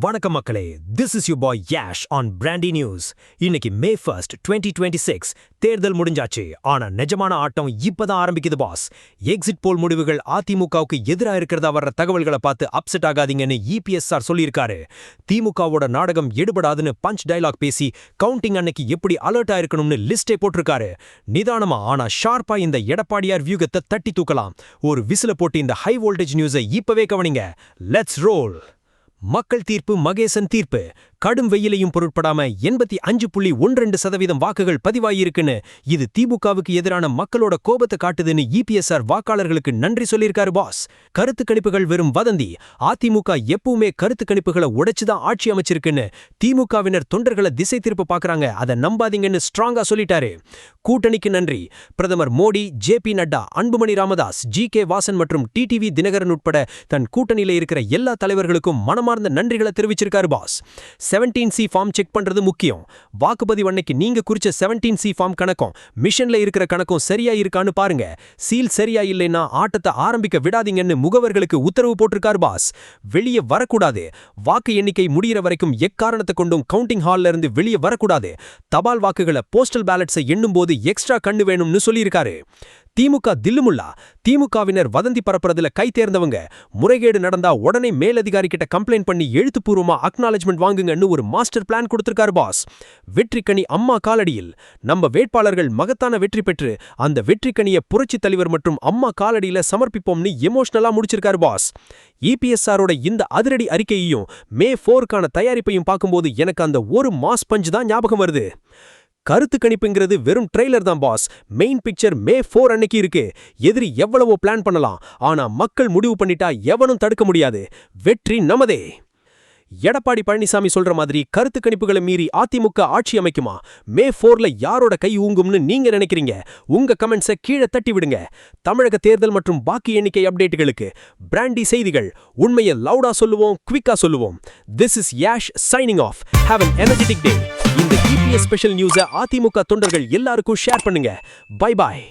வணக்கம் மக்களே, this is your boy Yash on Brandy News. இன்னைக்கு May 1st, 2026 தேர்தல் முடிஞ்சாச்சு. ஆனா நிஜமான ஆட்டம் இப்பதான் ஆரம்பிக்குது பாஸ். எக்ஸிட் போல் முடிவுகள் அதிமுகவுக்கு எதிரா இருக்கிறதா வர்ற தகவல்களை பார்த்து அப்செட் ஆகாதீங்கன்னு EPS சார் சொல்லியிருக்காரு. திமுகவோட நாடகம் எடுபடாதுன்னு பஞ்ச் டயலாக் பேசி கவுண்டிங் அன்னைக்கு எப்படி அலர்ட்டா இருக்கணும்னு லிஸ்டே போட்டிருக்காரு. நிதானமா ஆனா ஷார்ப்பா இந்த எடப்பாடியார் வியூகத்தை தட்டி தூக்கலாம். ஒரு விசில போட்டு இந்த ஹை வோல்டேஜ் நியூஸை இப்பவே கவனிங்க. Let's role. மக்கள் தீர்ப்பு மகேசன் தீர்ப்பு. கடும் வெயிலையும் பொருட்படாம 85.12% வாக்குகள் பதிவாயிருக்குன்னு, இது திமுகவுக்கு எதிரான மக்களோட கோபத்தை காட்டுதுன்னு EPSR வாக்காளர்களுக்கு நன்றி சொல்லியிருக்காரு பாஸ். கருத்து கணிப்புகள் வெறும் வதந்தி. அதிமுக எப்பவுமே கருத்து கணிப்புகளை உடைச்சுதான் ஆட்சி அமைச்சிருக்குன்னு திமுகவினர் தொண்டர்களை திசை திருப்ப பாக்குறாங்க. அதை நம்பாதீங்கன்னு ஸ்ட்ராங்கா சொல்லிட்டாரு. கூட்டணிக்கு நன்றி. பிரதமர் மோடி, JP நட்டா, அன்புமணி ராமதாஸ், GK வாசன் மற்றும் TTV தினகரன் உட்பட தன் கூட்டணியில இருக்கிற எல்லா தலைவர்களுக்கும் மனமார்ந்த நன்றிகளை தெரிவிச்சிருக்காரு பாஸ். 17C ஃபார்ம் செக் பண்றது முக்கியம். வாக்குப்பதிவு அன்னைக்கு நீங்க குறிச்ச 17C ஃபார்ம் கணக்கும் மிஷன்ல இருக்கிற கணக்கும் சரியா இருக்கான்னு பாருங்க. சீல் சரியா இல்லைன்னா ஆட்டத்தை ஆரம்பிக்க விடாதீங்கன்னு முகவர்களுக்கு உத்தரவு போட்டிருக்காரு பாஸ். வெளியே வரக்கூடாது. வாக்கு எண்ணிக்கை முடிகிற வரைக்கும் எக்காரணத்தை கொண்டும் கவுண்டிங் ஹால்ல இருந்து வெளியே வரக்கூடாது. தபால் வாக்குகளை போஸ்டல் பேலட்ஸை எண்ணும் போது எக்ஸ்ட்ரா கண்ணு வேணும்னு சொல்லியிருக்காரு. திமுக தில்லுமுல்லா. திமுகவினர் வதந்தி பரப்புறதுல கை தேர்ந்தவங்க. முறைகேடு நடந்தா உடனே மேலதிகாரி கிட்ட கம்ப்ளைண்ட் பண்ணி எழுத்துப்பூர்வமா அக்னாலஜ்மெண்ட் வாங்குங்கன்னு ஒரு மாஸ்டர் பிளான் கொடுத்திருக்காரு பாஸ். வெற்றிக்கனி அம்மா காலடியில். நம்ம வேட்பாளர்கள் மகத்தான வெற்றி பெற்று அந்த வெற்றிக்கனியை புரட்சி தலைவர் மற்றும் அம்மா காலடியில சமர்ப்பிப்போம்னு எமோஷனலா முடிச்சிருக்காரு பாஸ். EPSRோட இந்த அதிரடி அறிக்கையையும் May 4க்கான தயாரிப்பையும் பார்க்கும்போது எனக்கு அந்த ஒரு மாஸ் பஞ்ச் தான் ஞாபகம் வருது. கருத்து கணிப்புங்கிறது வெறும் ட்ரெய்லர் தான் பாஸ். மெயின் பிக்சர் May 4 அன்னைக்கு இருக்கு. எதிரி எவ்வளவோ பிளான் பண்ணலாம், ஆனா மக்கள் முடிவு பண்ணிட்டா எவனும் தடுக்க முடியாது. வெற்றி நமதே. எடப்பாடி பழனிசாமி சொல்ற மாதிரி கருத்து கணிப்புகளை மீறி அதிமுக ஆட்சி அமைக்குமா? May 4ல யாரோட கை ஊங்கும்னு நீங்க நினைக்கிறீங்க? உங்க கமெண்ட்ஸை கீழே தட்டி விடுங்க. தமிழக தேர்தல் மற்றும் பாக்கி எண்ணிக்கை அப்டேட்டுகளுக்கு பிராண்டி செய்திகள். உண்மையை லவுடா சொல்லுவோம், குவிக்கா சொல்லுவோம். This is Yash signing off. Have an energetic day. இந்த EPS ஸ்பெஷல் நியூஸை அதிமுக தொண்டர்கள் எல்லாருக்கும் ஷேர் பண்ணுங்க. Bye bye.